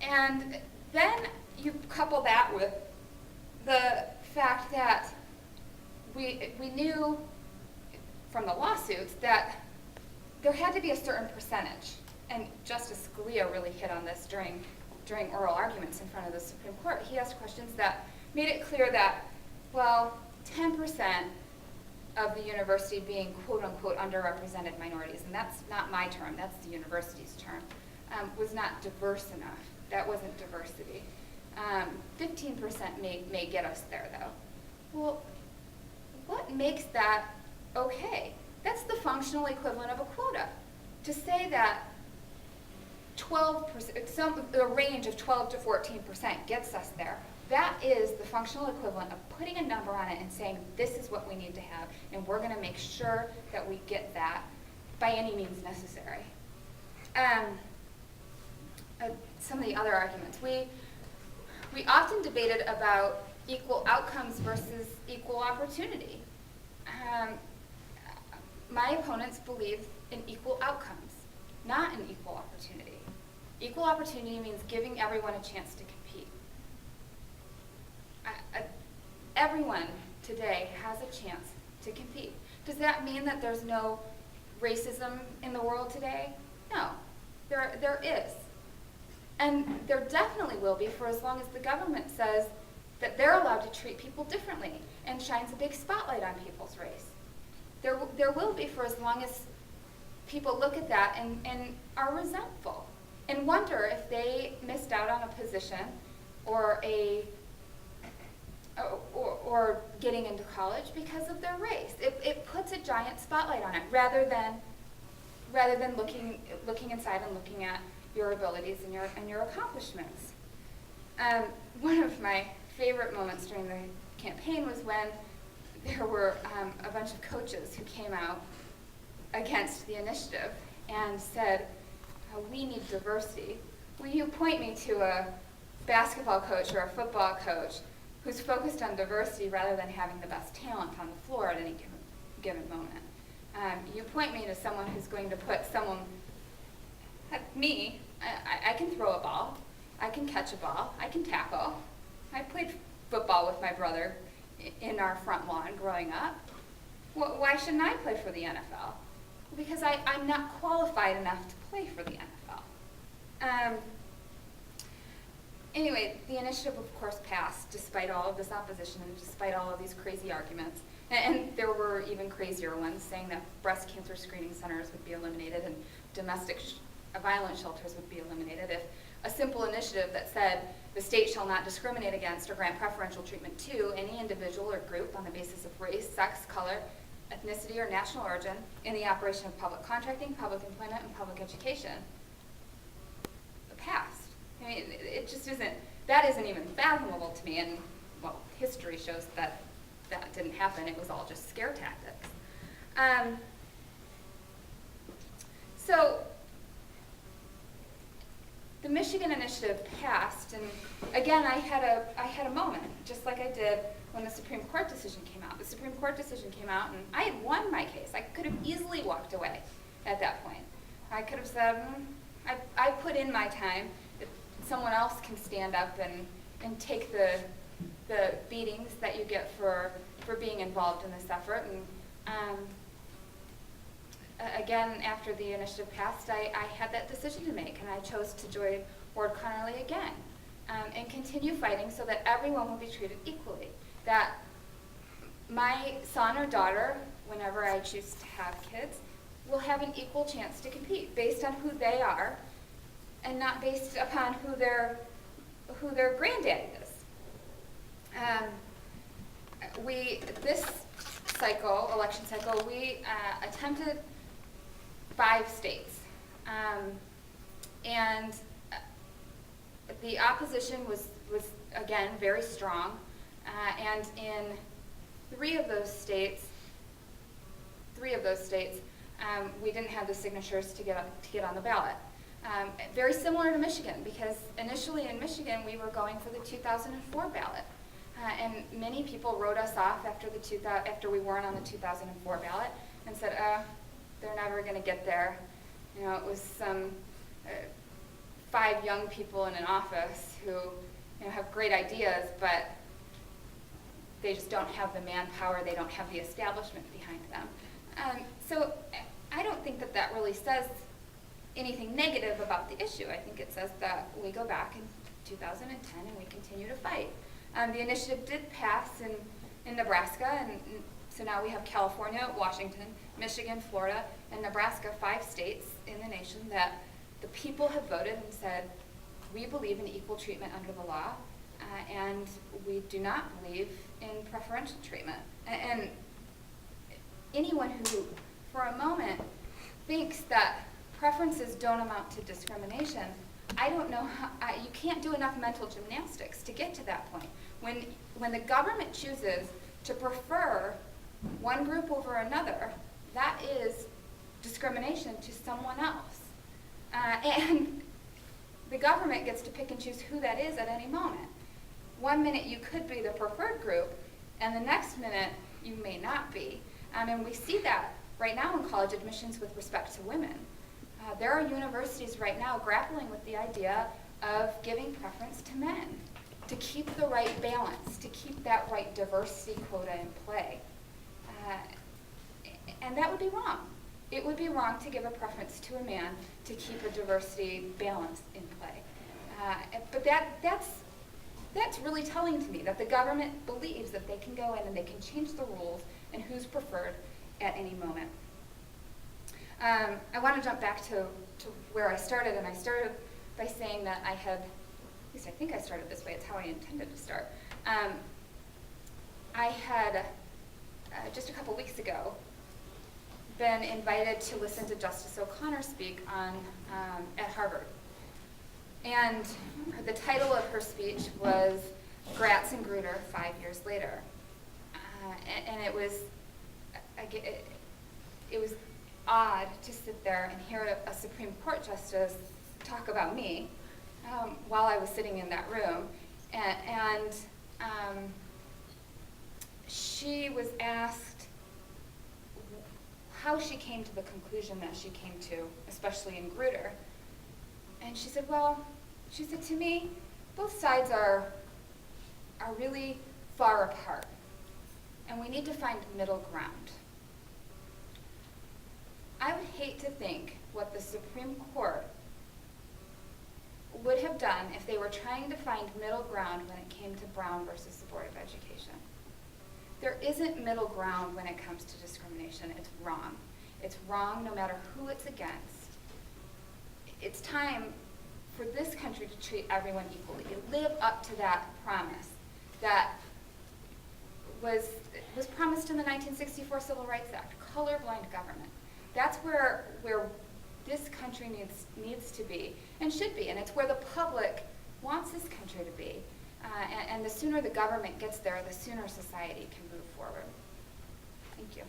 And then you couple that with the fact that we knew from the lawsuits that there had to be a certain percentage, and Justice Scalia really hit on this during oral arguments in front of the Supreme Court. He asked questions that made it clear that, well, 10% of the university being quote-unquote underrepresented minorities, and that's not my term, that's the university's term, was not diverse enough. That wasn't diversity. 15% may get us there, though. Well, what makes that okay? That's the functional equivalent of a quota. To say that 12%, a range of 12 to 14% gets us there, that is the functional equivalent of putting a number on it and saying, this is what we need to have, and we're going to make sure that we get that by any means necessary. Some of the other arguments. We often debated about equal outcomes versus equal opportunity. My opponents believe in equal outcomes, not in equal opportunity. Equal opportunity means giving everyone a chance to compete. Everyone today has a chance to compete. Does that mean that there's no racism in the world today? No, there is. And there definitely will be for as long as the government says that they're allowed to treat people differently and shines a big spotlight on people's race. There will be for as long as people look at that and are resentful and wonder if they missed out on a position or or getting into college because of their race. It puts a giant spotlight on it rather than looking inside and looking at your abilities and your accomplishments. One of my favorite moments during the campaign was when there were a bunch of coaches who came out against the initiative and said, we need diversity. Will you point me to a basketball coach or a football coach who's focused on diversity rather than having the best talent on the floor at any given moment? You point me to someone who's going to put someone, me, I can throw a ball, I can catch a ball, I can tackle. I played football with my brother in our front lawn growing up. Why shouldn't I play for the NFL? Because I'm not qualified enough to play for the NFL. Anyway, the initiative, of course, passed despite all of this opposition and despite all of these crazy arguments. And there were even crazier ones saying that breast cancer screening centers would be eliminated and domestic violence shelters would be eliminated if a simple initiative that said the state shall not discriminate against or grant preferential treatment to any individual or group on the basis of race, sex, color, ethnicity, or national origin in the operation of public contracting, public employment, and public education passed. I mean, it just isn't, that isn't even fathomable to me, and, well, history shows that that didn't happen. It was all just scare tactics. So the Michigan initiative passed, and again, I had a moment, just like I did when the Supreme Court decision came out. The Supreme Court decision came out, and I had won my case. I could have easily walked away at that point. I could have said, I put in my time. Someone else can stand up and take the beatings that you get for being involved in this effort. And again, after the initiative passed, I had that decision to make, and I chose to join Ward Connerly again and continue fighting so that everyone will be treated equally. That my son or daughter, whenever I choose to have kids, will have an equal chance to compete based on who they are and not based upon who their granddaddy is. This election cycle, we attempted 5 states. And the opposition was again, very strong. And in 3 of those states, we didn't have the signatures to get on the ballot. Very similar to Michigan, because initially in Michigan we were going for the 2004 ballot, and many people wrote us off after we weren't on the 2004 ballot and said, they're never going to get there. You know, it was some 5 young people in an office who have great ideas, but they just don't have the manpower, they don't have the establishment behind them. So I don't think that that really says anything negative about the issue. I think it says that we go back in 2010 and we continue to fight. The initiative did pass in Nebraska, and so now we have California, Washington, Michigan, Florida, and Nebraska, 5 states in the nation that the people have voted and said, we believe in equal treatment under the law, and we do not believe in preferential treatment. And anyone who, for a moment, thinks that preferences don't amount to discrimination, I don't know how, you can't do enough mental gymnastics to get to that point. When the government chooses to prefer one group over another, that is discrimination to someone else. And the government gets to pick and choose who that is at any moment. One minute you could be the preferred group, and the next minute you may not be. And we see that right now in college admissions with respect to women. There are universities right now grappling with the idea of giving preference to men, to keep the right balance, to keep that right diversity quota in play. And that would be wrong. It would be wrong to give a preference to a man to keep a diversity balance in play. But that's really telling to me, that the government believes that they can go in and they can change the rules and who's preferred at any moment. I want to jump back to where I started, and I started by saying that I had, at least I think I started this way, it's how I intended to start. I had, just a couple weeks ago, been invited to listen to Justice O'Connor speak at Harvard. And the title of her speech was Gratz and Grutter 5 years later. And it was odd to sit there and hear a Supreme Court justice talk about me while I was sitting in that room. And she was asked how she came to the conclusion that she came to, especially in Grutter. And she said, to me, both sides are really far apart, and we need to find middle ground. I would hate to think what the Supreme Court would have done if they were trying to find middle ground when it came to Brown versus the Board of Education. There isn't middle ground when it comes to discrimination. It's wrong. It's wrong no matter who it's against. It's time for this country to treat everyone equally, live up to that promise that was promised in the 1964 Civil Rights Act, colorblind government. That's where this country needs to be and should be, and it's where the public wants this country to be. And the sooner the government gets there, the sooner society can move forward. Thank you.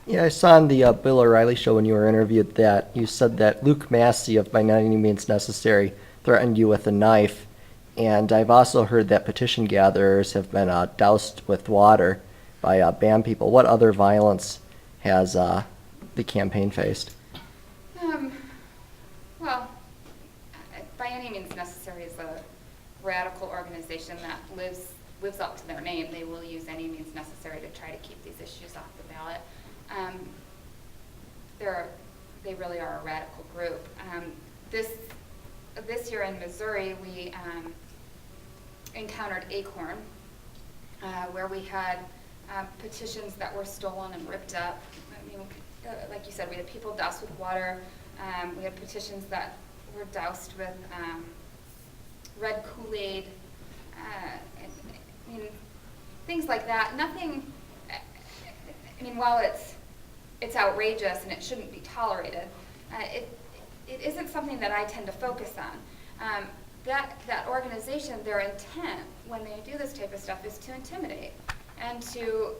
Yeah, I saw on the Bill O'Reilly show when you were interviewed that you said that Luke Massey of By Any Means Necessary threatened you with a knife. And I've also heard that petition gatherers have been doused with water by BAM people. What other violence has the campaign faced? Well, By Any Means Necessary is a radical organization that lives up to their name. They will use any means necessary to try to keep these issues off the ballot. They really are a radical group. This year in Missouri, we encountered Acorn, where we had petitions that were stolen and ripped up. I mean, like you said, we had people doused with water. We had petitions that were doused with red Kool-Aid, things like that. Nothing. I mean, while it's outrageous and it shouldn't be tolerated, it isn't something that I tend to focus on. That organization, their intent when they do this type of stuff is to intimidate and to